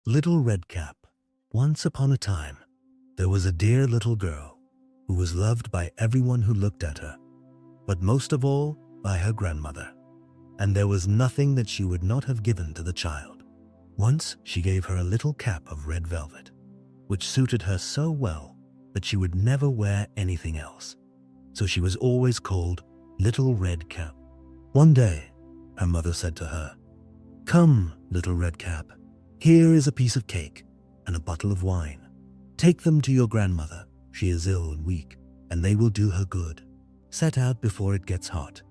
Little Redcap. Once upon a time, there was a dear little girl who was loved by everyone who looked at her, but most of all by her grandmother. And there was nothing that she would not have given to the child. Once she gave her a little cap of red velvet, which suited her so well that she would never wear anything else. So she was always called Little Redcap. One day, her mother said to her, "Come, Little Redcap, here is a piece of cake and a bottle of wine. Take them to your grandmother. She is ill and weak, and they will do her good. Set out before it gets hot.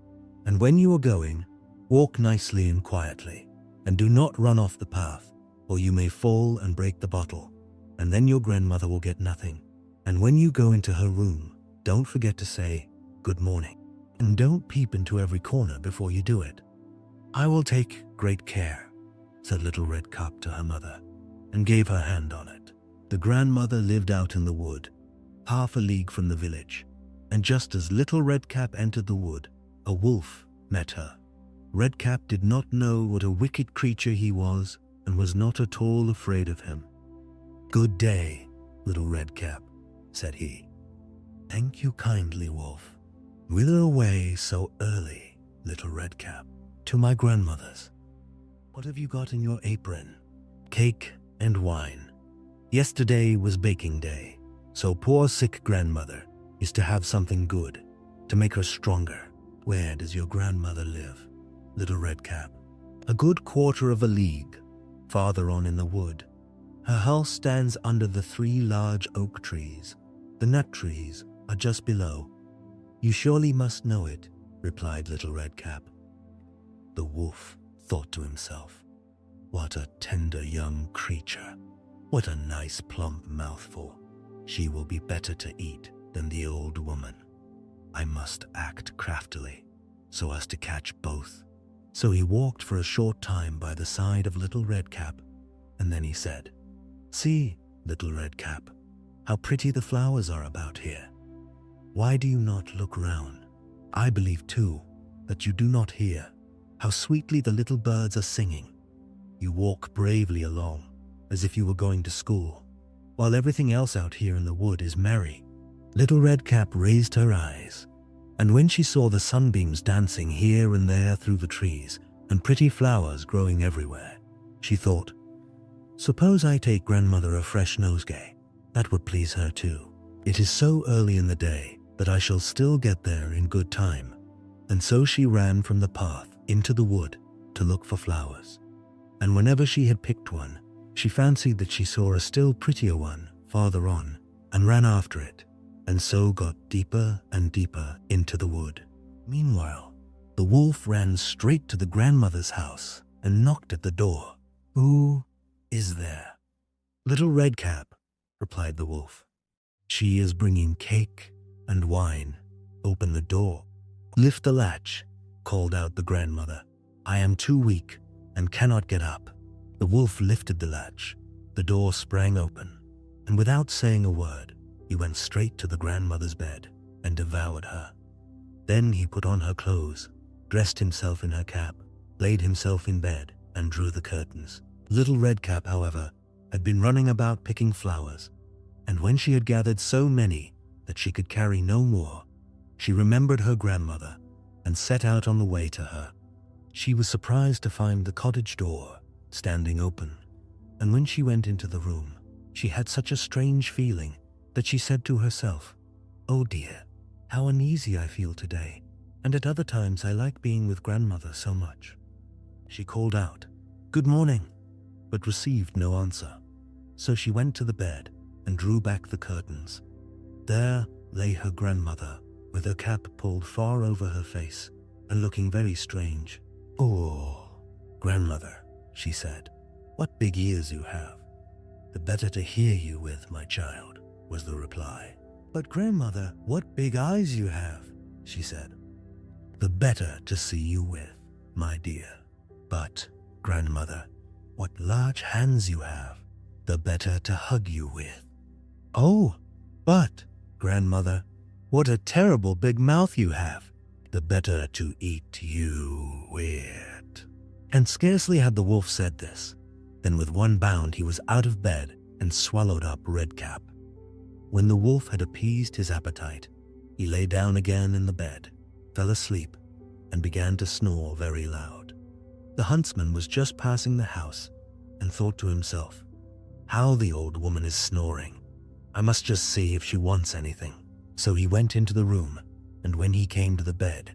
And when you are going, walk nicely and quietly, and do not run off the path, or you may fall and break the bottle, and then your grandmother will get nothing. And when you go into her room, don't forget to say, 'Good morning,' and don't peep into every corner before you do it." "I will take great care," said Little Redcap to her mother, and gave her hand on it. The grandmother lived out in the wood, half a league from the village, and just as Little Redcap entered the wood, a wolf met her. Redcap did not know what a wicked creature he was, and was not at all afraid of him. "Good day, Little Redcap," said he. "Thank you kindly, wolf. Whither away so early, Little Redcap?" "To my grandmother's." "What have you got in your apron?" "Cake and wine. Yesterday was baking day, so poor sick grandmother is to have something good, to make her stronger." "Where does your grandmother live, Little Redcap?" "A good quarter of a league, farther on in the wood. Her house stands under the 3 large oak trees. The nut trees are just below." "You surely must know it," replied Little Redcap. The wolf thought to himself, "What a tender young creature. What a nice plump mouthful. She will be better to eat than the old woman. I must act craftily, so as to catch both." So he walked for a short time by the side of Little Redcap, and then he said, "See, Little Redcap, how pretty the flowers are about here. Why do you not look round? I believe too that you do not hear how sweetly the little birds are singing. You walk bravely along, as if you were going to school, while everything else out here in the wood is merry." Little Redcap raised her eyes, and when she saw the sunbeams dancing here and there through the trees, and pretty flowers growing everywhere, she thought, "Suppose I take grandmother a fresh nosegay? That would please her too. It is so early in the day that I shall still get there in good time." And so she ran from the path into the wood to look for flowers. And whenever she had picked one, she fancied that she saw a still prettier one farther on, and ran after it, and so got deeper and deeper into the wood. Meanwhile, the wolf ran straight to the grandmother's house and knocked at the door. "Who is there?" "Little Redcap," replied the wolf. "She is bringing cake and wine. Open the door." "Lift the latch," called out the grandmother. "I am too weak and cannot get up." The wolf lifted the latch. The door sprang open, and without saying a word, he went straight to the grandmother's bed and devoured her. Then he put on her clothes, dressed himself in her cap, laid himself in bed, and drew the curtains. Little Redcap, however, had been running about picking flowers, and when she had gathered so many that she could carry no more, she remembered her grandmother and set out on the way to her. She was surprised to find the cottage door standing open, and when she went into the room, she had such a strange feeling that she said to herself, "Oh dear, how uneasy I feel today, and at other times I like being with grandmother so much." She called out, "Good morning," but received no answer. So she went to the bed and drew back the curtains. There lay her grandmother, with her cap pulled far over her face and looking very strange. "Oh, grandmother," she said, "what big ears you have. The better to hear you with, my child," was the reply. "But grandmother, what big eyes you have," she said. "The better to see you with, my dear. But, grandmother, what large hands you have, the better to hug you with." "Oh, but, grandmother, what a terrible big mouth you have, the better to eat you with." And scarcely had the wolf said this, Then with one bound he was out of bed and swallowed up Redcap. When the wolf had appeased his appetite, he lay down again in the bed, fell asleep, and began to snore very loud. The huntsman was just passing the house and thought to himself, "How the old woman is snoring. I must just see if she wants anything." So he went into the room, and when he came to the bed,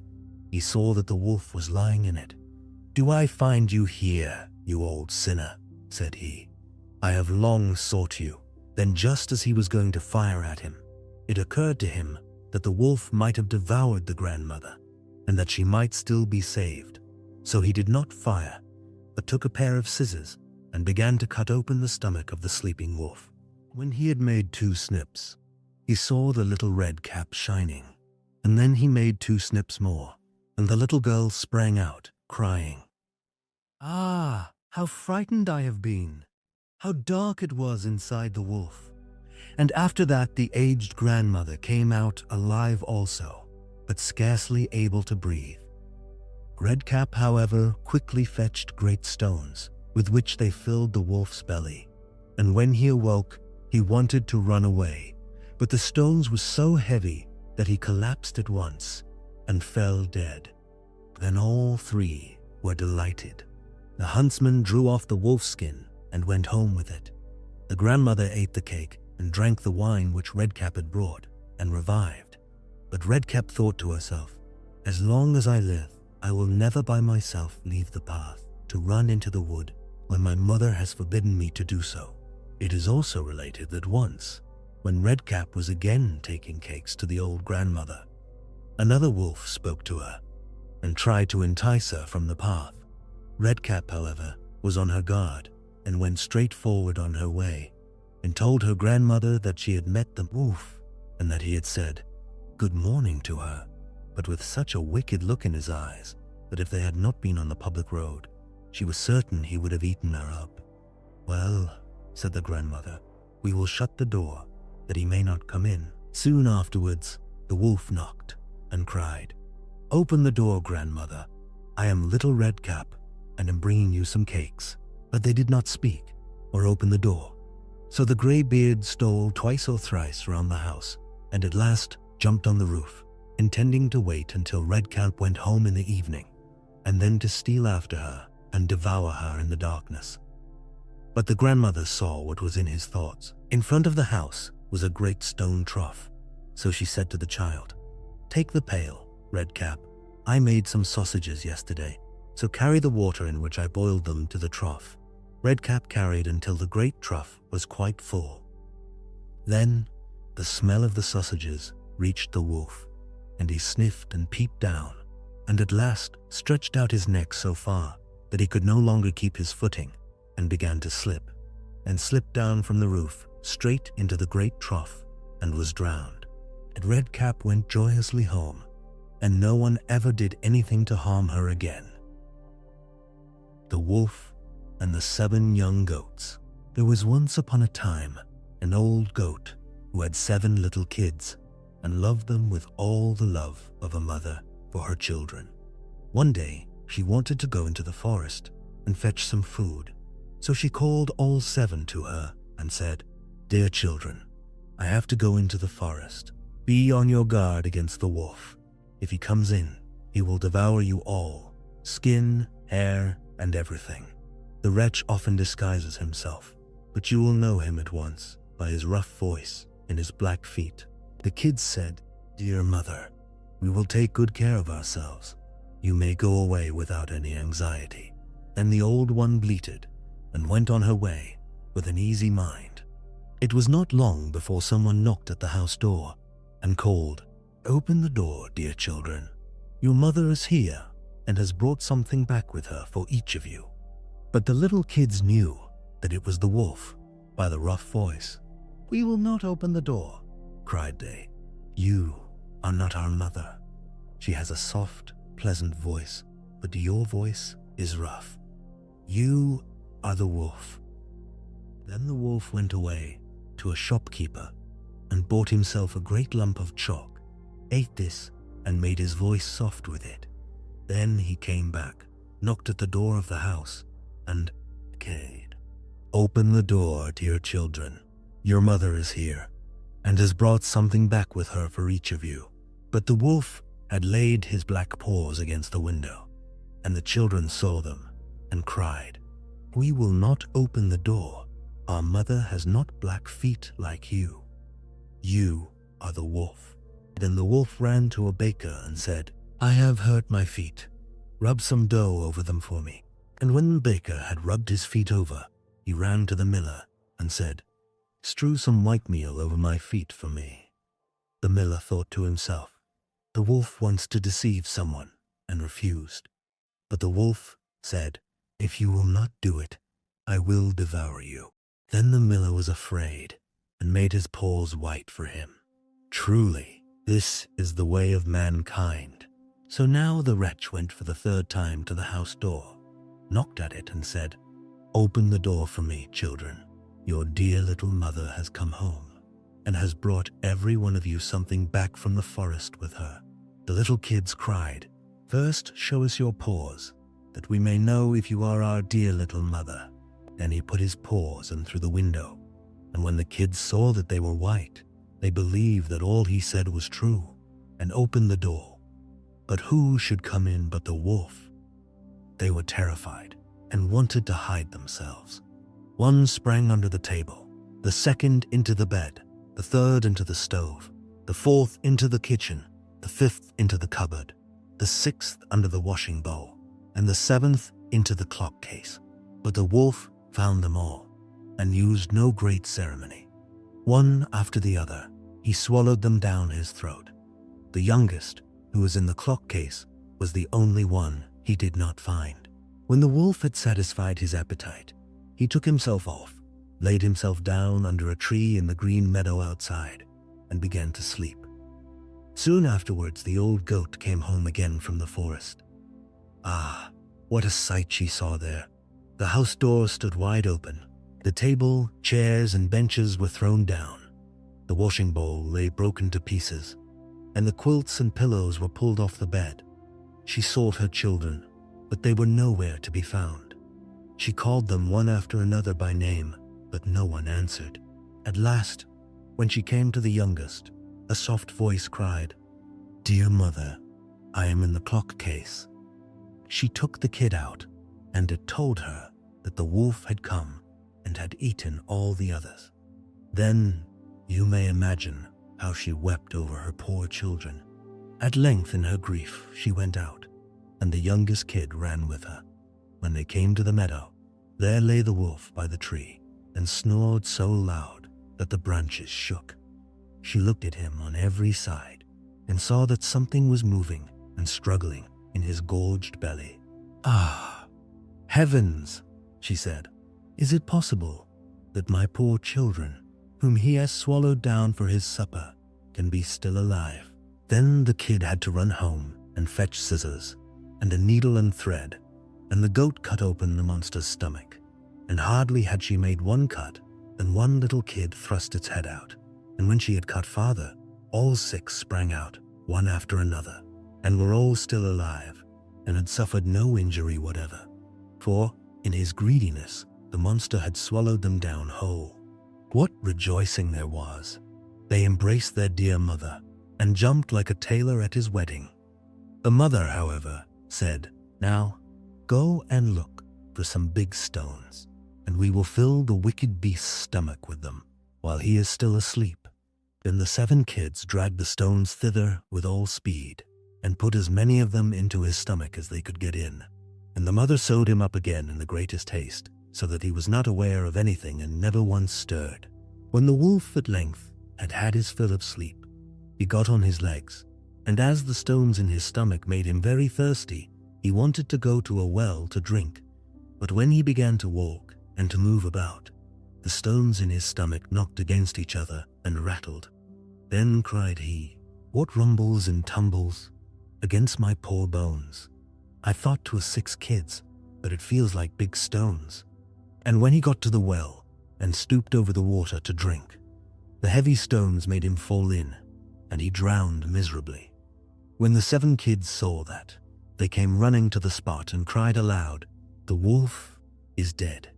he saw that the wolf was lying in it. "Do I find you here, you old sinner?" said he. "I have long sought you." Then just as he was going to fire at him, it occurred to him that the wolf might have devoured the grandmother, and that she might still be saved. So he did not fire, but took a pair of scissors and began to cut open the stomach of the sleeping wolf. When he had made 2 snips, he saw the little red cap shining, and then he made 2 snips more, and the little girl sprang out, crying, "Ah, how frightened I have been! How dark it was inside the wolf!" And after that the aged grandmother came out alive also, but scarcely able to breathe. Redcap, however, quickly fetched great stones, with which they filled the wolf's belly, and when he awoke, he wanted to run away, but the stones were so heavy that he collapsed at once and fell dead. Then all 3 were delighted. The huntsman drew off the wolf's skin and went home with it. The grandmother ate the cake and drank the wine which Redcap had brought, and revived. But Redcap thought to herself, "As long as I live, I will never by myself leave the path to run into the wood when my mother has forbidden me to do so." It is also related that once, when Redcap was again taking cakes to the old grandmother, another wolf spoke to her and tried to entice her from the path. Redcap, however, was on her guard and went straight forward on her way, and told her grandmother that she had met the wolf and that he had said good morning to her, but with such a wicked look in his eyes that if they had not been on the public road, she was certain he would have eaten her up. "Well," said the grandmother, "we will shut the door, that he may not come in." Soon afterwards, the wolf knocked and cried, "Open the door, grandmother. I am little Redcap, and am bringing you some cakes." But they did not speak or open the door. So the grey-beard stole twice or thrice round the house, and at last jumped on the roof, intending to wait until Redcap went home in the evening, and then to steal after her and devour her in the darkness. But the grandmother saw what was in his thoughts. In front of the house was a great stone trough, so she said to the child, "Take the pail, Redcap. I made some sausages yesterday, so carry the water in which I boiled them to the trough." Redcap carried until the great trough was quite full. Then the smell of the sausages reached the wolf, and he sniffed and peeped down, and at last stretched out his neck so far that he could no longer keep his footing, and began to slip, and slipped down from the roof straight into the great trough, and was drowned. And Redcap went joyously home, and no one ever did anything to harm her again. The Wolf and the 7 Young Goats. There was once upon a time an old goat who had 7 little kids and loved them with all the love of a mother for her children. One day, she wanted to go into the forest and fetch some food, so she called all 7 to her and said, "Dear children, I have to go into the forest. Be on your guard against the wolf. If he comes in, he will devour you all, skin, hair, and everything. The wretch often disguises himself, but you will know him at once by his rough voice and his black feet." The kids said, "Dear mother, we will take good care of ourselves. You may go away without any anxiety." Then the old one bleated and went on her way with an easy mind. It was not long before someone knocked at the house door and called, "Open the door, dear children. Your mother is here and has brought something back with her for each of you." But the little kids knew that it was the wolf by the rough voice. "We will not open the door," cried they. "You are not our mother. She has a soft, pleasant voice, but your voice is rough. You are the wolf." Then the wolf went away to a shopkeeper and bought himself a great lump of chalk, ate this, and made his voice soft with it. Then he came back, knocked at the door of the house, and cade. "Open the door, dear children. Your mother is here, and has brought something back with her for each of you." But the wolf had laid his black paws against the window, and the children saw them and cried, "We will not open the door. Our mother has not black feet like you. You are the wolf." Then the wolf ran to a baker and said, "I have hurt my feet. Rub some dough over them for me." And when the baker had rubbed his feet over, he ran to the miller and said, "Strew some white meal over my feet for me." The miller thought to himself, "The wolf wants to deceive someone," and refused. But the wolf said, "If you will not do it, I will devour you." Then the miller was afraid and made his paws white for him. Truly, this is the way of mankind. So now the wretch went for the third time to the house door, knocked at it and said, "Open the door for me, children. Your dear little mother has come home and has brought every one of you something back from the forest with her." The little kids cried, "First show us your paws, that we may know if you are our dear little mother." Then he put his paws in through the window, and when the kids saw that they were white, they believed that all he said was true, and opened the door. But who should come in but the wolf? They were terrified and wanted to hide themselves. One sprang under the table, the second into the bed, the third into the stove, the fourth into the kitchen, the fifth into the cupboard, the sixth under the washing bowl, and the seventh into the clock case. But the wolf found them all, and used no great ceremony. One after the other, he swallowed them down his throat. The youngest, who was in the clock case, was the only one he did not find. When the wolf had satisfied his appetite, he took himself off, laid himself down under a tree in the green meadow outside, and began to sleep. Soon afterwards the old goat came home again from the forest. Ah, what a sight she saw there! The house door stood wide open. The table, chairs, and benches were thrown down. The washing bowl lay broken to pieces, and the quilts and pillows were pulled off the bed. She sought her children, but they were nowhere to be found. She called them one after another by name, but no one answered. At last, when she came to the youngest, a soft voice cried, "Dear mother, I am in the clock case." She took the kid out, and it told her that the wolf had come and had eaten all the others. Then you may imagine how she wept over her poor children. At length in her grief she went out, and the youngest kid ran with her. When they came to the meadow, there lay the wolf by the tree and snored so loud that the branches shook. She looked at him on every side and saw that something was moving and struggling in his gorged belly. "Ah, heavens," she said, "is it possible that my poor children, whom he has swallowed down for his supper, can be still alive?" Then the kid had to run home and fetch scissors and a needle and thread, and the goat cut open the monster's stomach. And hardly had she made one cut than one little kid thrust its head out. And when she had cut farther, all six sprang out, one after another, and were all still alive, and had suffered no injury whatever. For, in his greediness, the monster had swallowed them down whole. What rejoicing there was! They embraced their dear mother, and jumped like a tailor at his wedding. The mother, however, said, "Now, go and look for some big stones, and we will fill the wicked beast's stomach with them, while he is still asleep." Then the 7 kids dragged the stones thither with all speed, and put as many of them into his stomach as they could get in. And the mother sewed him up again in the greatest haste, so that he was not aware of anything and never once stirred. When the wolf at length had had his fill of sleep, he got on his legs, and as the stones in his stomach made him very thirsty, he wanted to go to a well to drink. But when he began to walk and to move about, the stones in his stomach knocked against each other and rattled. Then cried he, "What rumbles and tumbles against my poor bones? I thought 'twas 6 kids, but it feels like big stones." And when he got to the well and stooped over the water to drink, the heavy stones made him fall in, and he drowned miserably. When the 7 kids saw that, they came running to the spot and cried aloud, "The wolf is dead."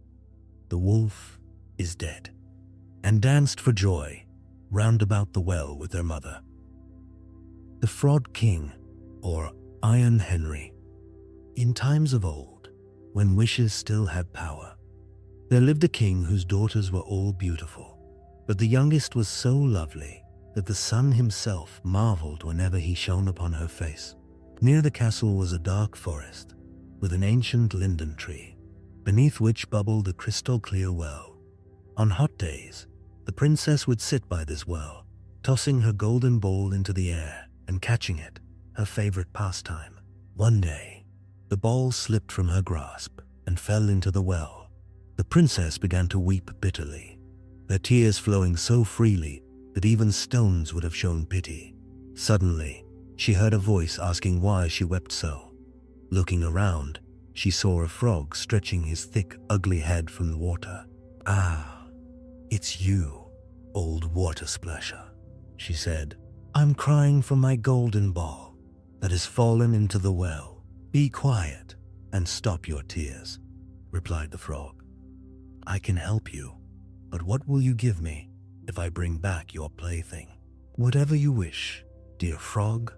the wolf is dead, and danced for joy round about the well with their mother. The Frog King, or Iron Henry. In times of old, when wishes still had power, there lived a king whose daughters were all beautiful, but the youngest was so lovely that the sun himself marveled whenever he shone upon her face. Near the castle was a dark forest, with an ancient linden tree, beneath which bubbled a crystal-clear well. On hot days, the princess would sit by this well, tossing her golden ball into the air and catching it, her favorite pastime. One day, the ball slipped from her grasp and fell into the well. The princess began to weep bitterly, her tears flowing so freely that even stones would have shown pity. Suddenly, she heard a voice asking why she wept so. Looking around, she saw a frog stretching his thick, ugly head from the water. "Ah, it's you, old water splasher," she said. "I'm crying for my golden ball that has fallen into the well." "Be quiet and stop your tears," replied the frog. "I can help you, but what will you give me if I bring back your plaything?" "Whatever you wish, dear frog,"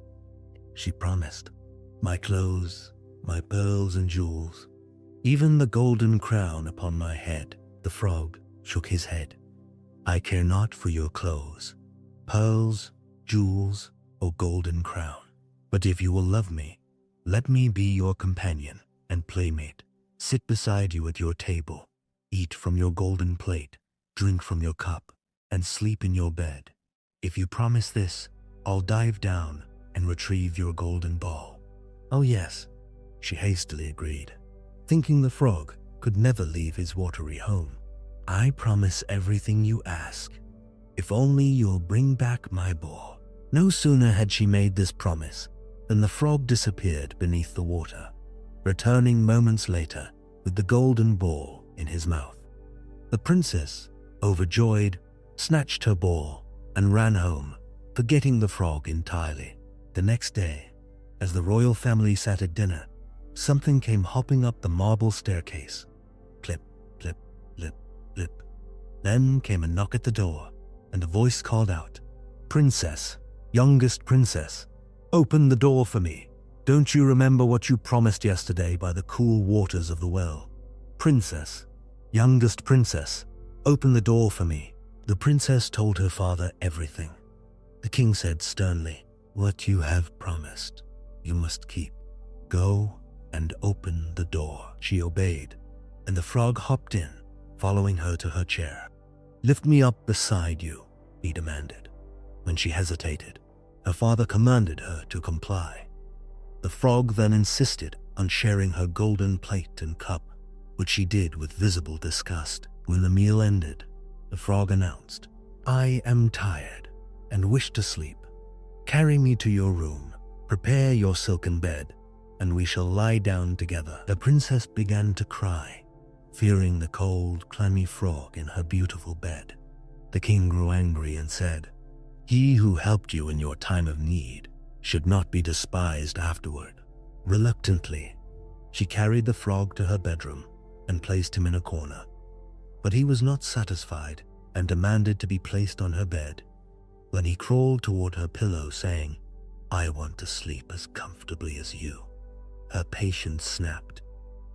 she promised. "My clothes, my pearls and jewels, even the golden crown upon my head." The frog shook his head. "I care not for your clothes, pearls, jewels, or golden crown. But if you will love me, let me be your companion and playmate, sit beside you at your table, eat from your golden plate, drink from your cup, and sleep in your bed. If you promise this, I'll dive down and retrieve your golden ball." "Oh yes," she hastily agreed, thinking the frog could never leave his watery home. "I promise everything you ask, if only you'll bring back my ball." No sooner had she made this promise than the frog disappeared beneath the water, returning moments later with the golden ball in his mouth. The princess, overjoyed, snatched her ball and ran home, forgetting the frog entirely. The next day, as the royal family sat at dinner, something came hopping up the marble staircase. Clip, clip, clip, clip. Then came a knock at the door, and a voice called out, "Princess, youngest princess, open the door for me. Don't you remember what you promised yesterday by the cool waters of the well? Princess, youngest princess, open the door for me." The princess told her father everything. The king said sternly, "What you have promised, you must keep. Go and open the door." She obeyed, and the frog hopped in, following her to her chair. "Lift me up beside you," he demanded. When she hesitated, her father commanded her to comply. The frog then insisted on sharing her golden plate and cup, which she did with visible disgust. When the meal ended, the frog announced, "I am tired and wish to sleep. Carry me to your room, prepare your silken bed, and we shall lie down together." The princess began to cry, fearing the cold, clammy frog in her beautiful bed. The king grew angry and said, "He who helped you in your time of need should not be despised afterward." Reluctantly, she carried the frog to her bedroom and placed him in a corner. But he was not satisfied and demanded to be placed on her bed. Then he crawled toward her pillow, saying, "I want to sleep as comfortably as you." Her patience snapped.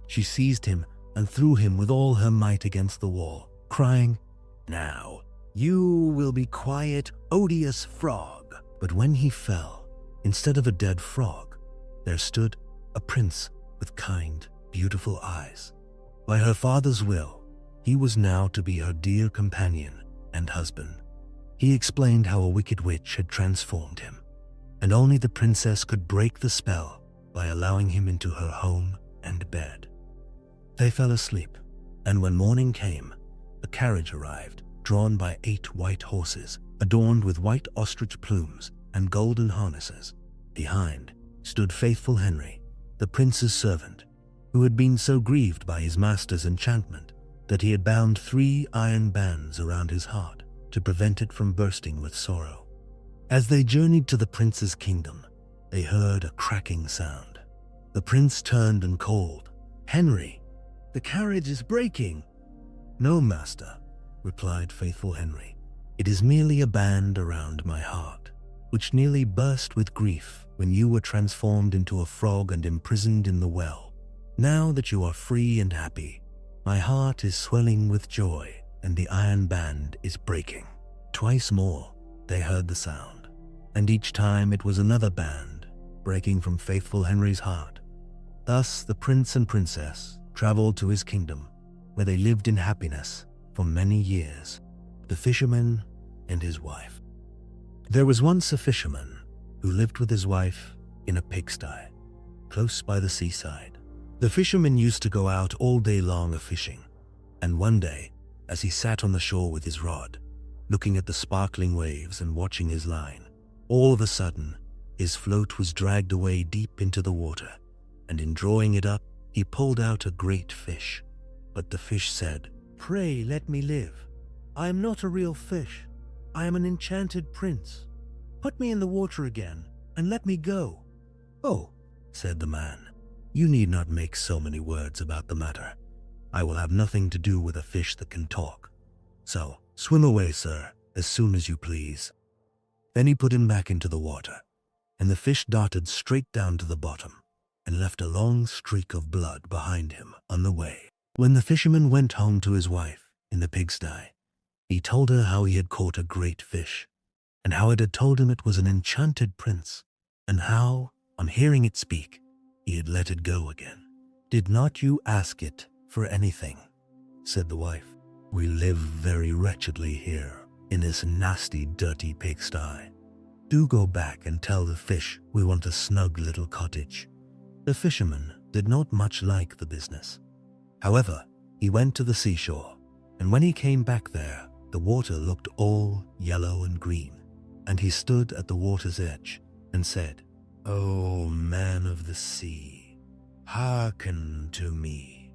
She seized him and threw him with all her might against the wall, crying, "Now, you will be quiet, odious frog." But when he fell, instead of a dead frog, there stood a prince with kind, beautiful eyes. By her father's will, he was now to be her dear companion and husband. He explained how a wicked witch had transformed him, and only the princess could break the spell by allowing him into her home and bed. They fell asleep, and when morning came, a carriage arrived, drawn by 8 white horses, adorned with white ostrich plumes and golden harnesses. Behind stood faithful Henry, the prince's servant, who had been so grieved by his master's enchantment that he had bound 3 iron bands around his heart to prevent it from bursting with sorrow. As they journeyed to the prince's kingdom, they heard a cracking sound. The prince turned and called, "Henry, the carriage is breaking." "No, master," replied faithful Henry. "It is merely a band around my heart, which nearly burst with grief when you were transformed into a frog and imprisoned in the well. Now that you are free and happy, my heart is swelling with joy, and the iron band is breaking." Twice more they heard the sound, and each time it was another band breaking from faithful Henry's heart. Thus the prince and princess traveled to his kingdom, where they lived in happiness for many years, the fisherman and his wife. There was once a fisherman who lived with his wife in a pigsty, close by the seaside. The fisherman used to go out all day long a-fishing, and one day, as he sat on the shore with his rod, looking at the sparkling waves and watching his line, all of a sudden, his float was dragged away deep into the water, and in drawing it up, he pulled out a great fish. But the fish said, "Pray let me live. I am not a real fish. I am an enchanted prince. Put me in the water again, and let me go." "Oh," said the man, "you need not make so many words about the matter. I will have nothing to do with a fish that can talk. So, swim away, sir, as soon as you please." Then he put him back into the water, and the fish darted straight down to the bottom and left a long streak of blood behind him on the way. When the fisherman went home to his wife in the pigsty, he told her how he had caught a great fish, and how it had told him it was an enchanted prince, and how, on hearing it speak, he had let it go again. "Did not you ask it for anything?" said the wife. "We live very wretchedly here, in this nasty, dirty pigsty. Do go back and tell the fish we want a snug little cottage." The fisherman did not much like the business. However, he went to the seashore, and when he came back there, the water looked all yellow and green, and he stood at the water's edge and said, "O man of the sea, hearken to me.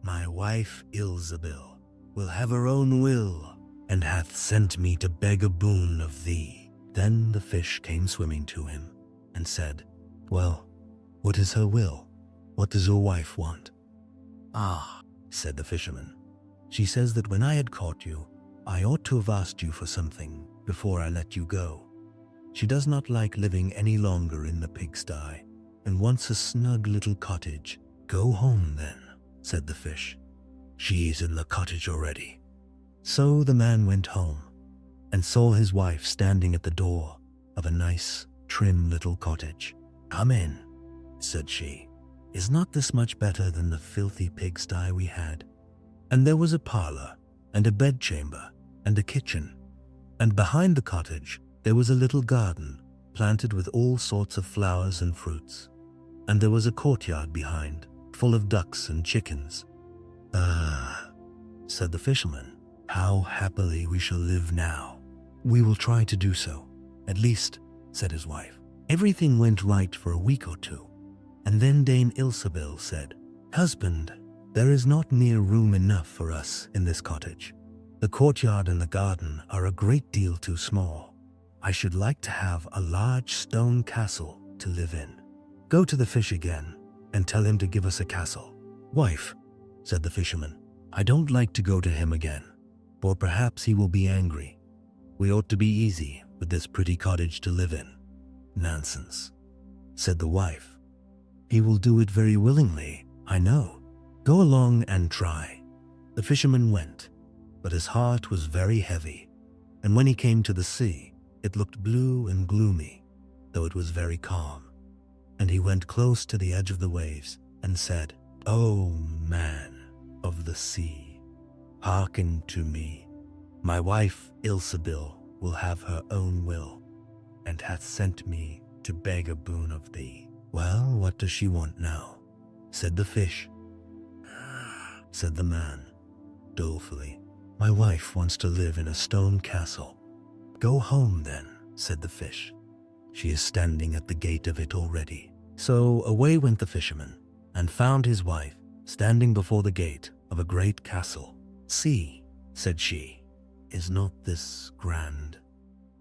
My wife Ilsebil will have her own will, and hath sent me to beg a boon of thee." Then the fish came swimming to him and said, "Well, what is her will? What does your wife want?" "Ah," said the fisherman, "she says that when I had caught you, I ought to have asked you for something before I let you go. She does not like living any longer in the pigsty, and wants a snug little cottage." "Go home then," said the fish. "She is in the cottage already." So the man went home, and saw his wife standing at the door of a nice, trim little cottage. "Come in," said she. "Is not this much better than the filthy pigsty we had?" And there was a parlor, and a bedchamber, and a kitchen, and behind the cottage there was a little garden planted with all sorts of flowers and fruits, and there was a courtyard behind, full of ducks and chickens. "Ah," said the fisherman, "how happily we shall live now." "We will try to do so, at least," said his wife. Everything went right for a week or two, and then Dame Ilsebil said, "Husband, there is not near room enough for us in this cottage. The courtyard and the garden are a great deal too small. I should like to have a large stone castle to live in. Go to the fish again and tell him to give us a castle." "Wife," said the fisherman, "I don't like to go to him again, for perhaps he will be angry. We ought to be easy with this pretty cottage to live in." "Nonsense," said the wife. "He will do it very willingly, I know. Go along and try." The fisherman went, but his heart was very heavy, and when he came to the sea, it looked blue and gloomy, though it was very calm. And he went close to the edge of the waves and said, "O man of the sea, hearken to me. My wife Ilsebil will have her own will, and hath sent me to beg a boon of thee." "Well, what does she want now?" said the fish. Said the man, dolefully, "My wife wants to live in a stone castle." "Go home then," said the fish. "She is standing at the gate of it already." So away went the fisherman, and found his wife standing before the gate of a great castle. "See," said she, "is not this grand?"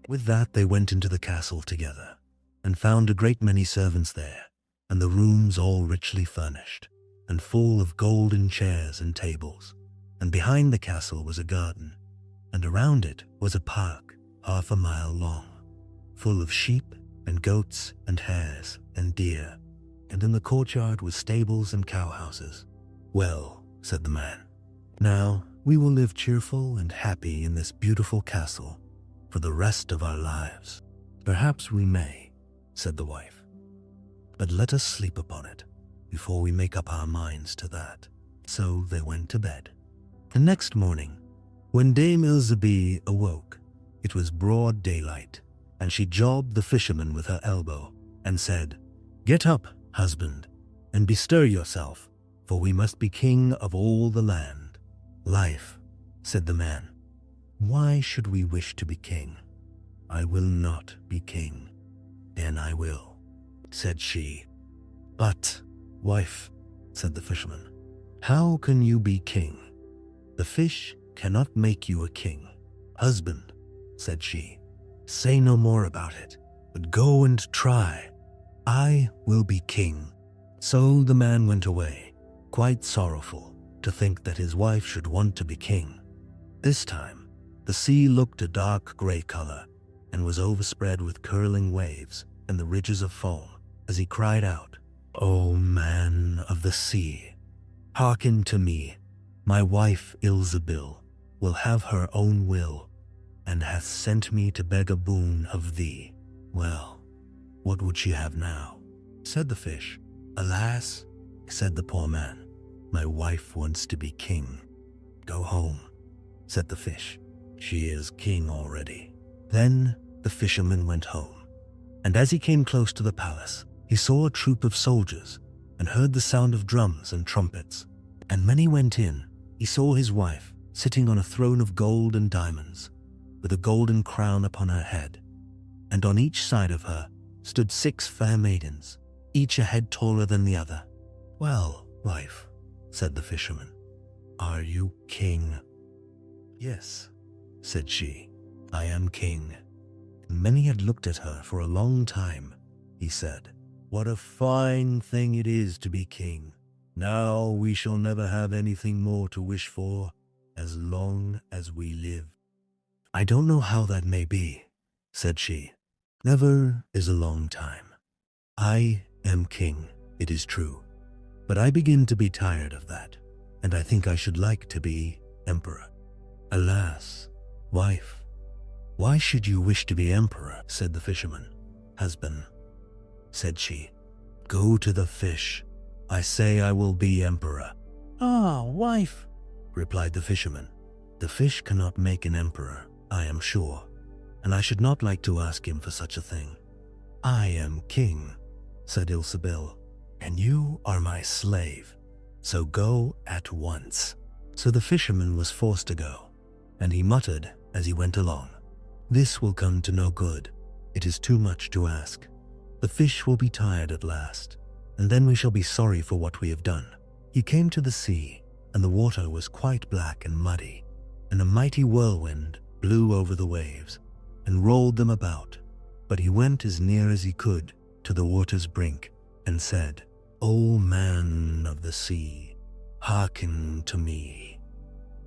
With that they went into the castle together, and found a great many servants there, and the rooms all richly furnished, and full of golden chairs and tables, and behind the castle was a garden, and around it was a park 1/2 mile long, full of sheep and goats and hares and deer, and in the courtyard were stables and cowhouses. "Well," said the man, "now we will live cheerful and happy in this beautiful castle for the rest of our lives." "Perhaps we may," said the wife, "but let us sleep upon it before we make up our minds to that." So they went to bed. The next morning, when Dame Ilsebi awoke, it was broad daylight, and she jobbed the fisherman with her elbow and said, "Get up, husband, and bestir yourself, for we must be king of all the land." "Life," said the man, "why should we wish to be king? I will not be king." "Then I will," said she. "But, wife," said the fisherman, "how can you be king? The fish cannot make you a king." "Husband," said she, "say no more about it, but go and try. I will be king." So the man went away, quite sorrowful to think that his wife should want to be king. This time, the sea looked a dark grey color and was overspread with curling waves and the ridges of foam, as he cried out, "O man of the sea, hearken to me. My wife Ilsebil will have her own will, and hath sent me to beg a boon of thee." "Well, what would she have now?" said the fish. "Alas," said the poor man, "my wife wants to be king." "Go home," said the fish. "She is king already." Then the fisherman went home, and as he came close to the palace, he saw a troop of soldiers and heard the sound of drums and trumpets. And when he went in, he saw his wife sitting on a throne of gold and diamonds, with a golden crown upon her head, and on each side of her stood 6 fair maidens, each a head taller than the other. "Well, wife," said the fisherman, "are you king?" "Yes," said she, "I am king." And when he had looked at her for a long time, he said, "What a fine thing it is to be king. Now we shall never have anything more to wish for as long as we live." "I don't know how that may be," said she. "Never is a long time. I am king, it is true, but I begin to be tired of that, and I think I should like to be emperor." "Alas, wife, why should you wish to be emperor?" said the fisherman. "Husband," said she, "go to the fish. I say I will be emperor." "Ah, wife," replied the fisherman, "the fish cannot make an emperor, I am sure, and I should not like to ask him for such a thing." "I am king," said Ilsebil, "and you are my slave, so go at once." So the fisherman was forced to go, and he muttered as he went along, "This will come to no good. It is too much to ask. The fish will be tired at last, and then we shall be sorry for what we have done." He came to the sea, and the water was quite black and muddy, and a mighty whirlwind blew over the waves and rolled them about. But he went as near as he could to the water's brink and said, "O man of the sea, hearken to me.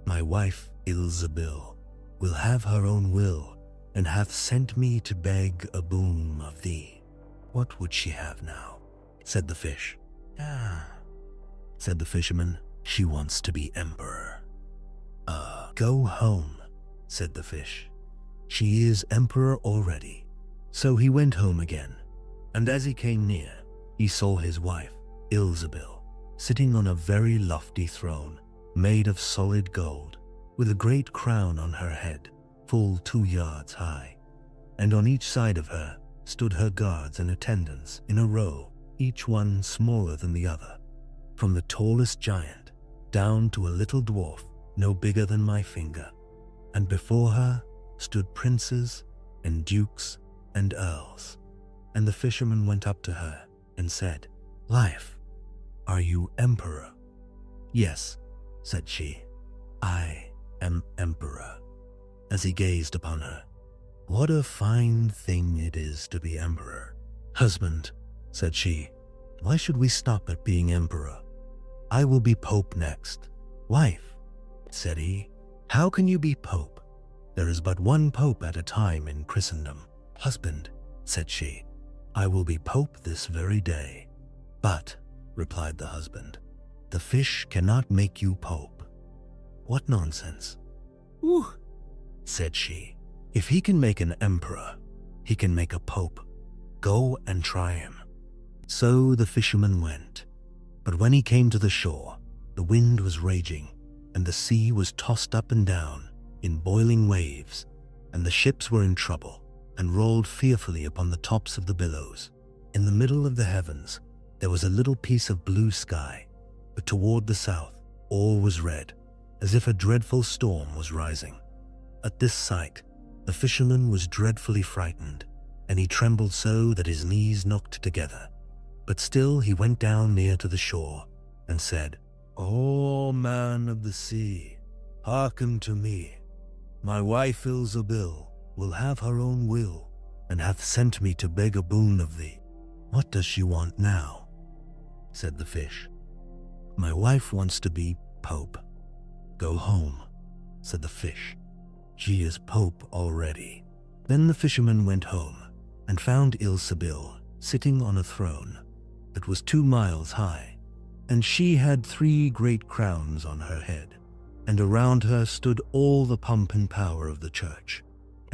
My wife Ilsebil will have her own will, and hath sent me to beg a boon of thee." "What would she have now?" said the fish. "Ah," said the fisherman, "she wants to be emperor." Go home," said the fish. "She is emperor already." So he went home again, and as he came near, he saw his wife, Ilsebil, sitting on a very lofty throne, made of solid gold, with a great crown on her head, full 2 yards high, and on each side of her stood her guards and attendants in a row, each one smaller than the other, from the tallest giant down to a little dwarf no bigger than my finger. And before her stood princes and dukes and earls. And the fisherman went up to her and said, "Life, are you emperor?" "Yes," said she, "I am emperor," as he gazed upon her. "What a fine thing it is to be emperor." "Husband," said she, "why should we stop at being emperor? I will be pope next." "Wife," said he. "How can you be pope? There is but one pope at a time in Christendom." "Husband," said she, "I will be pope this very day." "But," replied the husband, "the fish cannot make you pope." "What nonsense!" "Ooh," said she. "If he can make an emperor, he can make a pope. Go and try him." So the fisherman went. But when he came to the shore, the wind was raging, and the sea was tossed up and down in boiling waves, and the ships were in trouble and rolled fearfully upon the tops of the billows. In the middle of the heavens there was a little piece of blue sky, but toward the south all was red, as if a dreadful storm was rising. At this sight the fisherman was dreadfully frightened, and he trembled so that his knees knocked together. But still he went down near to the shore and said, "O man of the sea, hearken to me. My wife Ilsebil will have her own will, and hath sent me to beg a boon of thee." "What does she want now?" said the fish. "My wife wants to be pope." "Go home," said the fish. "She is pope already." Then the fisherman went home and found Ilsebil sitting on a throne that was 2 miles high, and she had 3 great crowns on her head, and around her stood all the pomp and power of the church,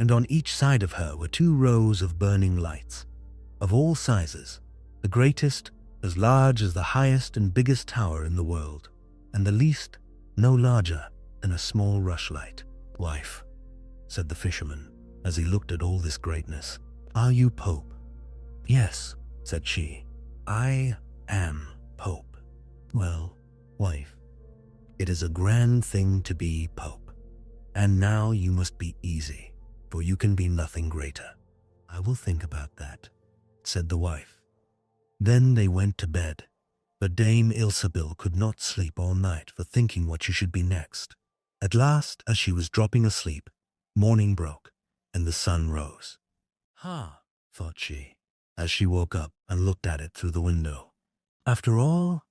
and on each side of her were 2 rows of burning lights, of all sizes, the greatest as large as the highest and biggest tower in the world, and the least no larger than a small rushlight. "Wife," said the fisherman, as he looked at all this greatness, "are you pope?" "Yes," said she, "I am pope." "Well, wife, it is a grand thing to be pope, and now you must be easy, for you can be nothing greater." "I will think about that," said the wife. Then they went to bed, but Dame Ilsebil could not sleep all night for thinking what she should be next. At last, as she was dropping asleep, morning broke, and the sun rose. "Ha," thought she, as she woke up and looked at it through the window. "After all,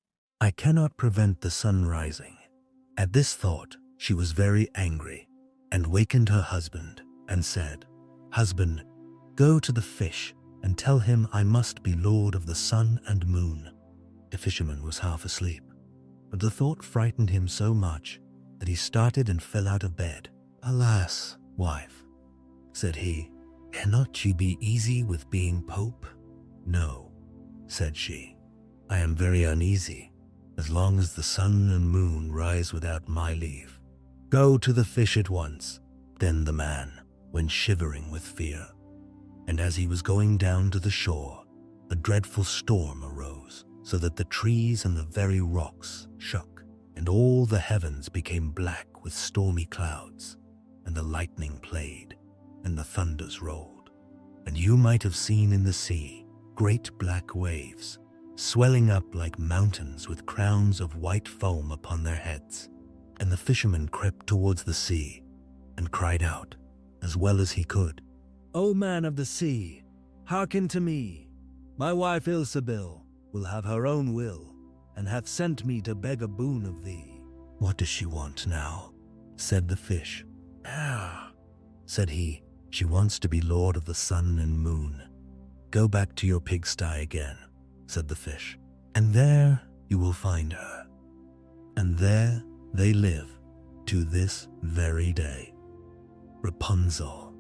I cannot prevent the sun rising." At this thought she was very angry, and wakened her husband, and said, "Husband, go to the fish and tell him I must be lord of the sun and moon." The fisherman was half asleep, but the thought frightened him so much that he started and fell out of bed. "Alas, wife," said he, "cannot you be easy with being pope?" "No," said she, "I am very uneasy, as long as the sun and moon rise without my leave." "Go to the fish at once." Then the man went shivering with fear, and as he was going down to the shore, a dreadful storm arose, so that the trees and the very rocks shook, and all the heavens became black with stormy clouds, and the lightning played, and the thunders rolled, and you might have seen in the sea great black waves, swelling up like mountains with crowns of white foam upon their heads. And the fisherman crept towards the sea, and cried out, as well as he could, "O man of the sea, hearken to me. My wife Ilsebil will have her own will, and hath sent me to beg a boon of thee." "What does she want now?" said the fish. "Ah," said he, "she wants to be lord of the sun and moon." "Go back to your pigsty again," said the fish, "and there you will find her." And there they live to this very day. Rapunzel.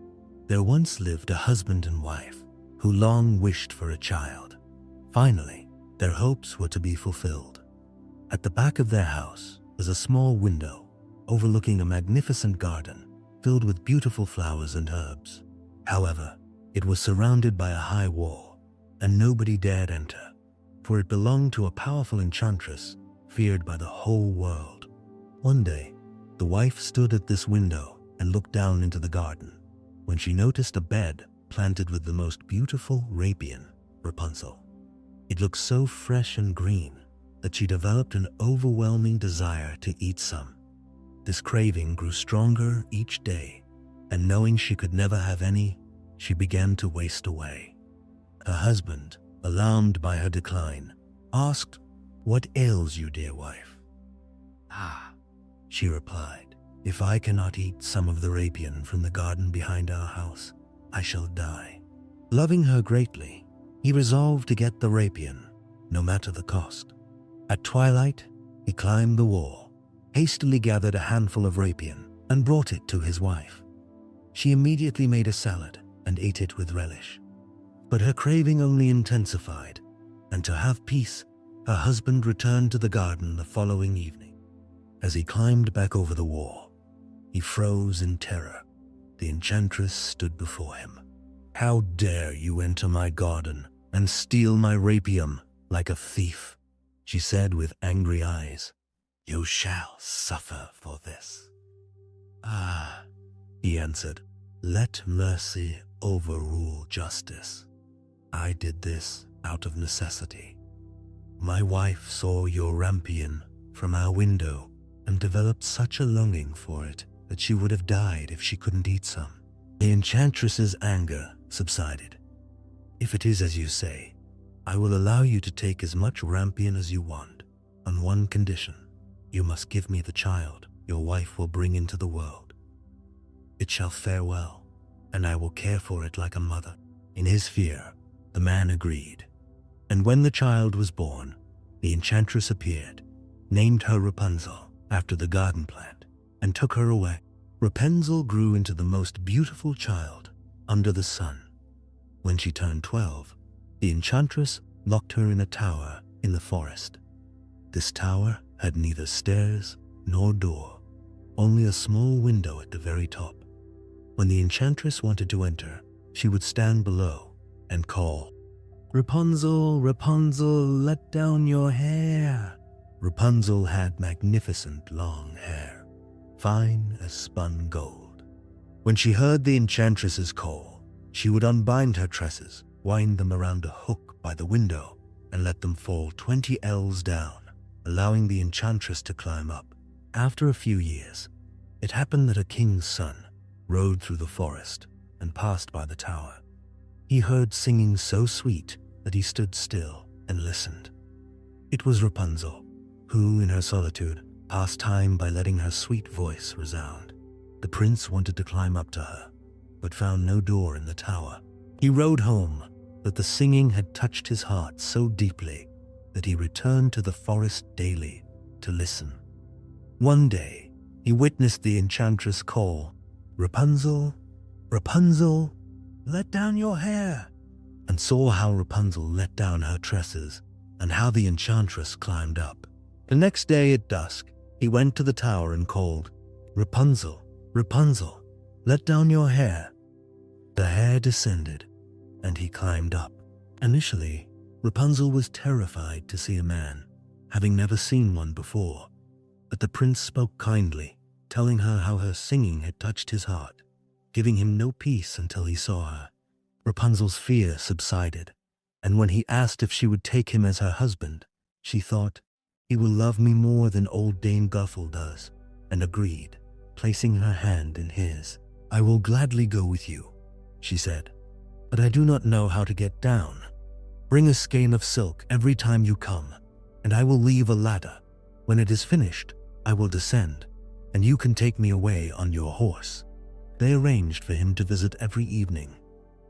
There once lived a husband and wife who long wished for a child. Finally, their hopes were to be fulfilled. At the back of their house was a small window overlooking a magnificent garden filled with beautiful flowers and herbs. However, it was surrounded by a high wall, and nobody dared enter, for it belonged to a powerful enchantress feared by the whole world. One day, the wife stood at this window and looked down into the garden, when she noticed a bed planted with the most beautiful Rapian, Rapunzel. It looked so fresh and green that she developed an overwhelming desire to eat some. This craving grew stronger each day, and knowing she could never have any, she began to waste away. Her husband, alarmed by her decline, asked, "What ails you, dear wife?" "Ah," she replied, If I cannot eat some of the rapion from the garden behind our house, I shall die." Loving her greatly, he resolved to get the rapion, no matter the cost. At twilight, he climbed the wall, hastily gathered a handful of rapion, and brought it to his wife. She immediately made a salad and ate it with relish. But her craving only intensified, and to have peace, her husband returned to the garden the following evening. As he climbed back over the wall, he froze in terror. The enchantress stood before him. "How dare you enter my garden and steal my rapion like a thief?" she said with angry eyes. "You shall suffer for this." "Ah," he answered, "let mercy overrule justice. I did this out of necessity. My wife saw your rampion from our window and developed such a longing for it that she would have died if she couldn't eat some." The enchantress's anger subsided. "If it is as you say, I will allow you to take as much rampion as you want, on one condition. You must give me the child your wife will bring into the world. It shall fare well, and I will care for it like a mother." In his fear, the man agreed. And when the child was born, the enchantress appeared, named her Rapunzel after the garden plant, and took her away. Rapunzel grew into the most beautiful child under the sun. When she turned 12, the enchantress locked her in a tower in the forest. This tower had neither stairs nor door, only a small window at the very top. When the enchantress wanted to enter, she would stand below and call, "Rapunzel, Rapunzel, let down your hair." Rapunzel had magnificent long hair, fine as spun gold. When she heard the enchantress's call, she would unbind her tresses, wind them around a hook by the window, and let them fall 20 ells down, allowing the enchantress to climb up. After a few years, it happened that a king's son rode through the forest and passed by the tower. He heard singing so sweet that he stood still and listened. It was Rapunzel, who, in her solitude, passed time by letting her sweet voice resound. The prince wanted to climb up to her, but found no door in the tower. He rode home, but the singing had touched his heart so deeply that he returned to the forest daily to listen. One day, he witnessed the enchantress call, "Rapunzel, Rapunzel, let down your hair," and saw how Rapunzel let down her tresses and how the enchantress climbed up. The next day at dusk, he went to the tower and called, "Rapunzel, Rapunzel, let down your hair." The hair descended, and he climbed up. Initially, Rapunzel was terrified to see a man, having never seen one before, but the prince spoke kindly, telling her how her singing had touched his heart, giving him no peace until he saw her. Rapunzel's fear subsided, and when he asked if she would take him as her husband, she thought, "He will love me more than old Dame Gothel does," and agreed, placing her hand in his. "I will gladly go with you," she said, "but I do not know how to get down. Bring a skein of silk every time you come, and I will leave a ladder. When it is finished, I will descend, and you can take me away on your horse." They arranged for him to visit every evening.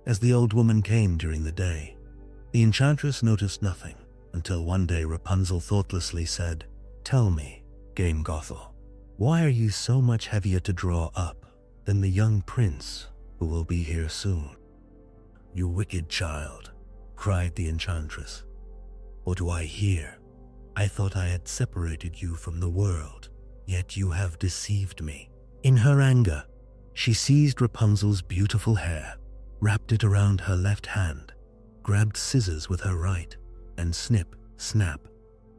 As the old woman came during the day, the enchantress noticed nothing until one day Rapunzel thoughtlessly said, "Tell me, Dame Gothel, why are you so much heavier to draw up than the young prince who will be here soon?" "You wicked child," cried the enchantress. "What do I hear? I thought I had separated you from the world, yet you have deceived me." In her anger, she seized Rapunzel's beautiful hair, wrapped it around her left hand, grabbed scissors with her right, and snip, snap,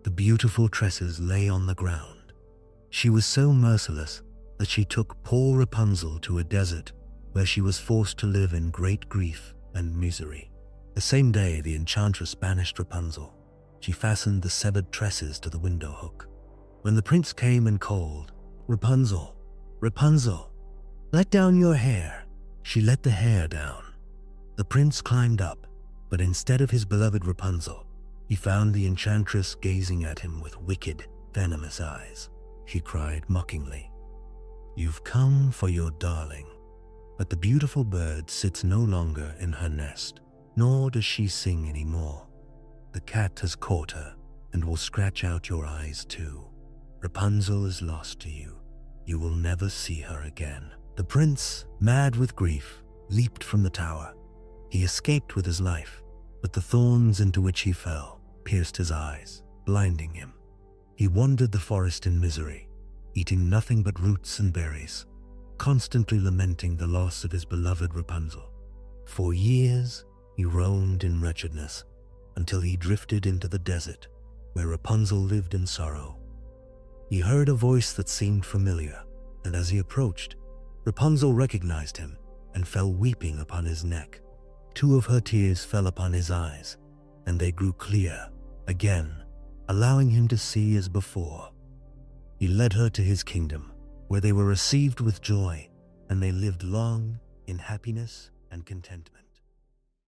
the beautiful tresses lay on the ground. She was so merciless that she took poor Rapunzel to a desert where she was forced to live in great grief and misery. The same day the enchantress banished Rapunzel. She fastened the severed tresses to the window hook. When the prince came and called, "Rapunzel, Rapunzel, let down your hair," she let the hair down. The prince climbed up, but instead of his beloved Rapunzel, he found the enchantress gazing at him with wicked, venomous eyes. He cried mockingly, You've come for your darling. But the beautiful bird sits no longer in her nest, nor does she sing anymore. The cat has caught her and will scratch out your eyes too. Rapunzel is lost to you. You will never see her again. The prince, mad with grief, leaped from the tower. He escaped with his life, but the thorns into which he fell pierced his eyes, blinding him. He wandered the forest in misery, eating nothing but roots and berries, constantly lamenting the loss of his beloved Rapunzel. For years, he roamed in wretchedness until he drifted into the desert, where Rapunzel lived in sorrow. He heard a voice that seemed familiar, and as he approached, Rapunzel recognized him and fell weeping upon his neck. 2 of her tears fell upon his eyes, and they grew clear again, allowing him to see as before. He led her to his kingdom, where they were received with joy, and they lived long in happiness and contentment.